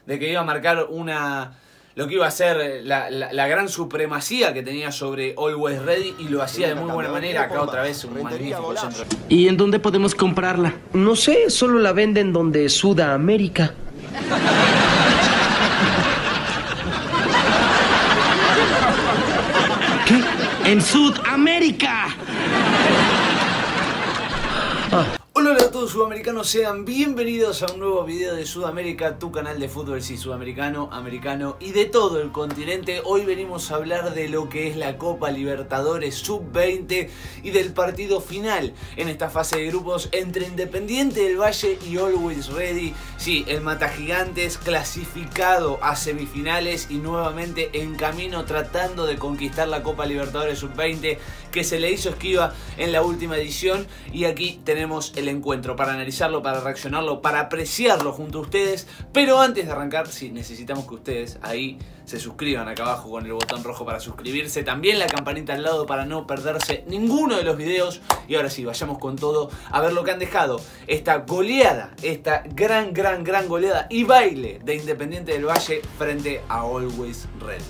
de que iba a marcar lo que iba a ser la gran supremacía que tenía sobre Always Ready, y lo hacía de muy buena manera. Acá otra vez un magnífico centro. ¿Y en dónde podemos comprarla? No sé, solo la venden donde Sudamérica. ¿Qué? ¡En Sudamérica! Hola a todos sudamericanos, sean bienvenidos a un nuevo video de Sudamérica, tu canal de fútbol sí, sudamericano, americano y de todo el continente. Hoy venimos a hablar de lo que es la Copa Libertadores Sub-20 y del partido final en esta fase de grupos entre Independiente del Valle y Always Ready. Sí, el Matagigantes clasificado a semifinales y nuevamente en camino tratando de conquistar la Copa Libertadores Sub-20 que se le hizo esquiva en la última edición. Y aquí tenemos el encuentro para analizarlo, para reaccionarlo, para apreciarlo junto a ustedes. Pero antes de arrancar, sí, necesitamos que ustedes ahí se suscriban acá abajo con el botón rojo para suscribirse, también la campanita al lado para no perderse ninguno de los videos. Y ahora sí, vayamos con todo a ver lo que han dejado esta goleada, esta gran goleada y baile de Independiente del Valle frente a Always Ready.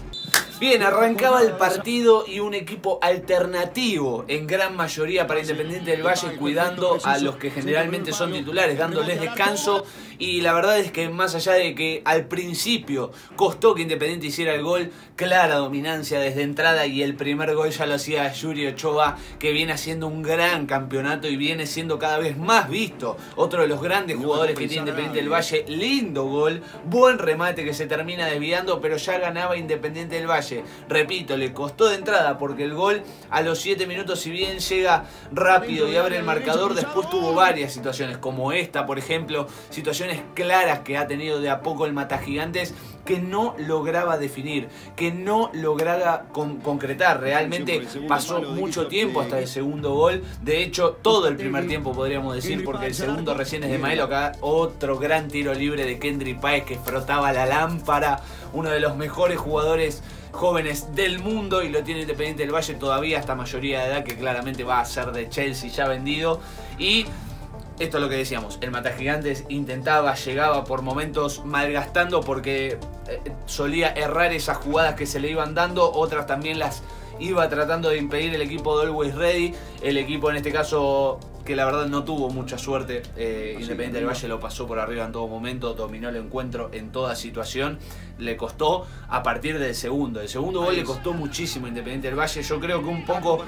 Bien, arrancaba el partido y un equipo alternativo en gran mayoría para Independiente del Valle, cuidando a los que generalmente son titulares, dándoles descanso. Y la verdad es que más allá de que al principio costó que Independiente hiciera el gol, clara dominancia desde entrada, y el primer gol ya lo hacía Yuri Ochoa, que viene haciendo un gran campeonato y viene siendo cada vez más visto. Otro de los grandes jugadores que tiene Independiente del Valle. Lindo gol, buen remate que se termina desviando, pero ya ganaba Independiente del Valle. Repito, le costó de entrada porque el gol a los 7 minutos, si bien llega rápido y abre el marcador, después tuvo varias situaciones como esta, por ejemplo, situaciones claras que ha tenido de a poco el Matagigantes, que no lograba definir, que no lograba concretar. Realmente pasó mucho tiempo hasta el segundo gol. De hecho, todo el primer tiempo podríamos decir, porque el segundo recién es de Maelo. Acá otro gran tiro libre de Kendry Páez que frotaba la lámpara. Uno de los mejores jugadores jóvenes del mundo, y lo tiene Independiente del Valle todavía hasta mayoría de edad, que claramente va a ser de Chelsea ya vendido. Y esto es lo que decíamos, el Matagigantes intentaba, llegaba por momentos malgastando porque solía errar esas jugadas que se le iban dando, otras también las iba tratando de impedir el equipo de Always Ready. El equipo en este caso que la verdad no tuvo mucha suerte, Independiente del Valle lo pasó por arriba en todo momento, dominó el encuentro en toda situación. Le costó a partir del segundo gol, le costó muchísimo a Independiente del Valle. Yo creo que un poco,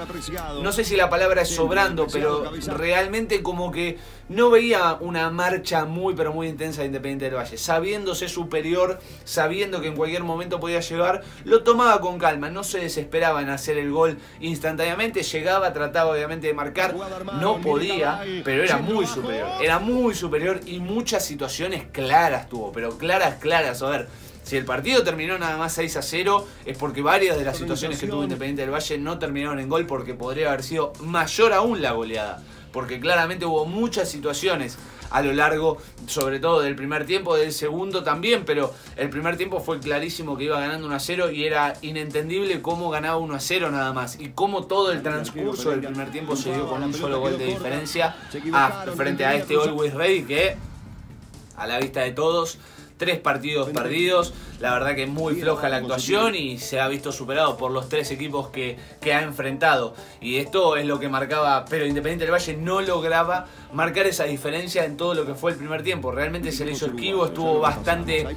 no sé si la palabra es sobrando, pero realmente como que no veía una marcha muy pero muy intensa de Independiente del Valle, sabiéndose superior, sabiendo que en cualquier momento podía llegar, lo tomaba con calma, no se desesperaba en hacer el gol instantáneamente. Llegaba, trataba obviamente de marcar, no podía, pero era muy superior y muchas situaciones claras tuvo, pero claras. A ver, si el partido terminó nada más 6-0 es porque varias de las situaciones que tuvo Independiente del Valle no terminaron en gol, porque podría haber sido mayor aún la goleada, porque claramente hubo muchas situaciones a lo largo, sobre todo del primer tiempo, del segundo también, pero el primer tiempo fue clarísimo que iba ganando 1-0 y era inentendible cómo ganaba 1-0 nada más, y cómo todo el transcurso del primer tiempo se dio con un solo gol de diferencia frente a este Always Ready que, a la vista de todos, 3 partidos perdidos. La verdad que muy floja la actuación y se ha visto superado por los 3 equipos que ha enfrentado. Y esto es lo que marcaba, pero Independiente del Valle no lograba marcar esa diferencia en todo lo que fue el primer tiempo. Realmente se le hizo esquivo, estuvo bastante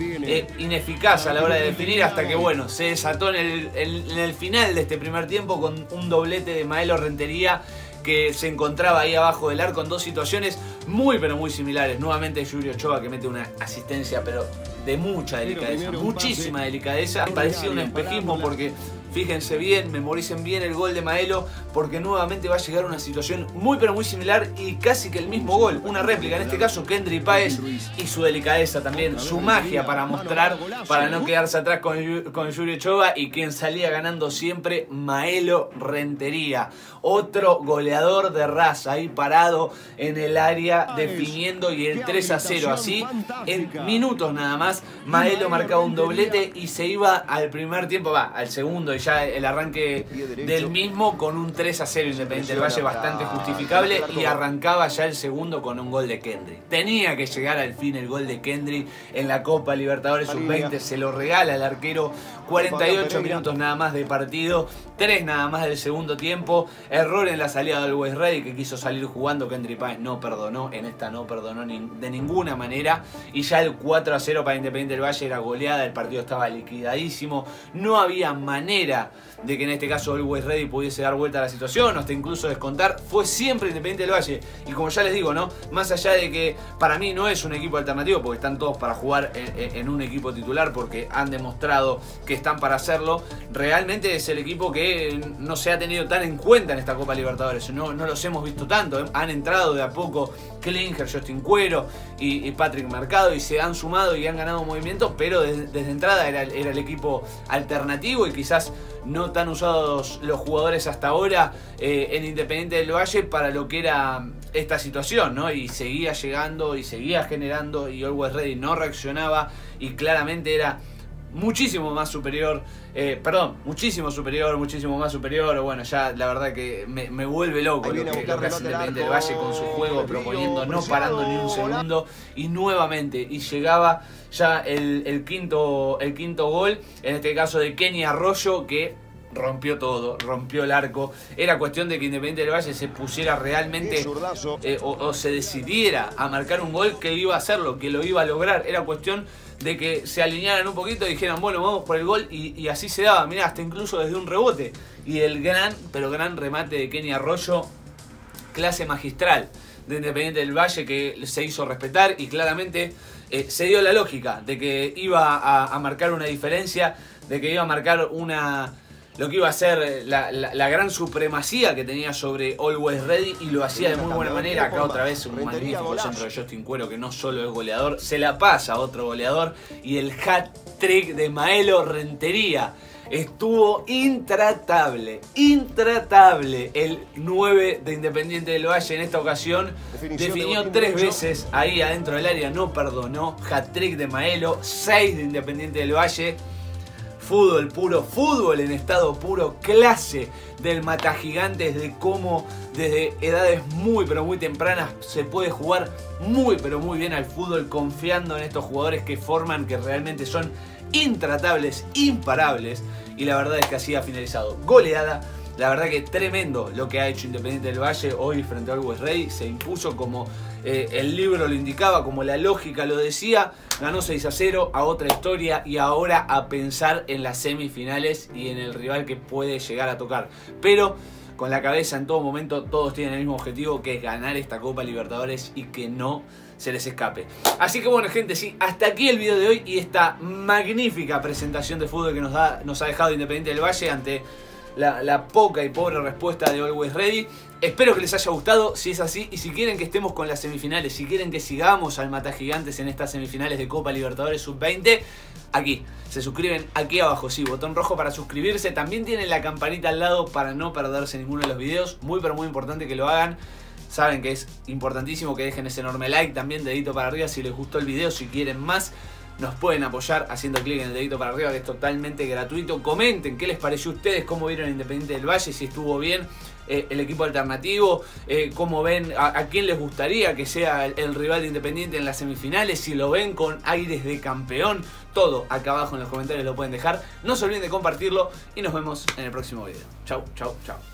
ineficaz a la hora de definir, hasta que bueno, se desató en el final de este primer tiempo con un doblete de Maelo Rentería, que se encontraba ahí abajo del arco en 2 situaciones muy pero muy similares. Nuevamente Yuri Ochoa, que mete una asistencia pero de mucha delicadeza, muchísima delicadeza. Parecía un espejismo, porque fíjense bien, memoricen bien el gol de Maelo, porque nuevamente va a llegar una situación muy pero muy similar y casi que el mismo gol, una réplica, en este caso Kendry Páez, y su delicadeza también, su magia para mostrar, para no quedarse atrás con Yuri Ochoa, y quien salía ganando siempre, Maelo Rentería, otro goleador de raza, ahí parado en el área definiendo, y el 3-0 así, en minutos nada más, Maelo marcaba un doblete y se iba al primer tiempo, al segundo, y ya el arranque del mismo con un 3-0 Independiente del Valle bastante justificable, y arrancaba ya el segundo con un gol de Kendry. Tenía que llegar al fin el gol de Kendry en la Copa Libertadores Sub-20, se lo regala el arquero, 48 minutos nada más de partido, 3 nada más del segundo tiempo, error en la salida del Always Ready, que quiso salir jugando. Kendry Páez no perdonó, en esta no perdonó de ninguna manera, y ya el 4-0 para Independiente del Valle era goleada, el partido estaba liquidadísimo, no había manera de que en este caso Always Ready pudiese dar vuelta a la situación, hasta incluso descontar. Fue siempre Independiente del Valle, y como ya les digo, ¿no? Más allá de que para mí no es un equipo alternativo, porque están todos para jugar en un equipo titular, porque han demostrado que están para hacerlo, realmente es el equipo que no se ha tenido tan en cuenta en esta Copa Libertadores, no los hemos visto tanto, han entrado de a poco Klinger, Justin Cuero y Patrick Mercado, y se han sumado y han ganado movimiento, pero desde entrada era el equipo alternativo, y quizás no tan usados los jugadores hasta ahora en Independiente del Valle para lo que era esta situación, ¿no? Y seguía llegando y seguía generando, y Always Ready no reaccionaba, y claramente era muchísimo más superior, muchísimo más superior. Bueno, ya la verdad que me vuelve loco lo que hace Independiente del Valle con su juego, proponiendo, no parando ni un segundo, y nuevamente, y llegaba ya el quinto gol, en este caso de Kenny Arroyo, que rompió todo, rompió el arco. Era cuestión de que Independiente del Valle se pusiera realmente o se decidiera a marcar un gol, que iba a hacerlo, que lo iba a lograr. Era cuestión de que se alinearan un poquito y dijeran, bueno, vamos por el gol, y así se daba. Mirá, hasta incluso desde un rebote, y el gran remate de Kenny Arroyo, clase magistral de Independiente del Valle, que se hizo respetar, y claramente se dio la lógica de que iba a marcar una diferencia, de que iba a marcar lo que iba a ser la gran supremacía que tenía sobre Always Ready, y lo hacía de muy buena manera. Acá otra vez un magnífico centro de Justin Cuero, que no solo es goleador, se la pasa a otro goleador, y el hat-trick de Maelo Rentería. Estuvo intratable el 9 de Independiente del Valle en esta ocasión. Definió 3 veces ahí adentro del área, no perdonó. Hat-trick de Maelo, 6 de Independiente del Valle. Fútbol puro, fútbol en estado puro, clase del Matagigantes, de cómo desde edades muy pero muy tempranas se puede jugar muy pero muy bien al fútbol, confiando en estos jugadores que forman, que realmente son intratables, imparables, y la verdad es que así ha finalizado. Goleada. La verdad que tremendo lo que ha hecho Independiente del Valle hoy frente a Always Ready. Se impuso como el libro lo indicaba, como la lógica lo decía. Ganó 6-0, a otra historia, y ahora a pensar en las semifinales y en el rival que puede llegar a tocar. Pero con la cabeza en todo momento, todos tienen el mismo objetivo, que es ganar esta Copa Libertadores y que no se les escape. Así que bueno, gente, sí, hasta aquí el video de hoy y esta magnífica presentación de fútbol que nos ha dejado Independiente del Valle ante la poca y pobre respuesta de Always Ready. Espero que les haya gustado. Si es así, y si quieren que estemos con las semifinales, si quieren que sigamos al Matagigantes en estas semifinales de Copa Libertadores Sub-20, aquí se suscriben, aquí abajo, sí, botón rojo para suscribirse. También tienen la campanita al lado para no perderse ninguno de los videos. Muy pero muy importante que lo hagan. Saben que es importantísimo que dejen ese enorme like, también dedito para arriba si les gustó el video. Si quieren más, nos pueden apoyar haciendo clic en el dedito para arriba, que es totalmente gratuito. Comenten qué les pareció a ustedes, cómo vieron Independiente del Valle, si estuvo bien el equipo alternativo, cómo ven, a quién les gustaría que sea el rival de Independiente en las semifinales, si lo ven con aires de campeón. Todo acá abajo en los comentarios lo pueden dejar. No se olviden de compartirlo, y nos vemos en el próximo video. Chau, chau, chau.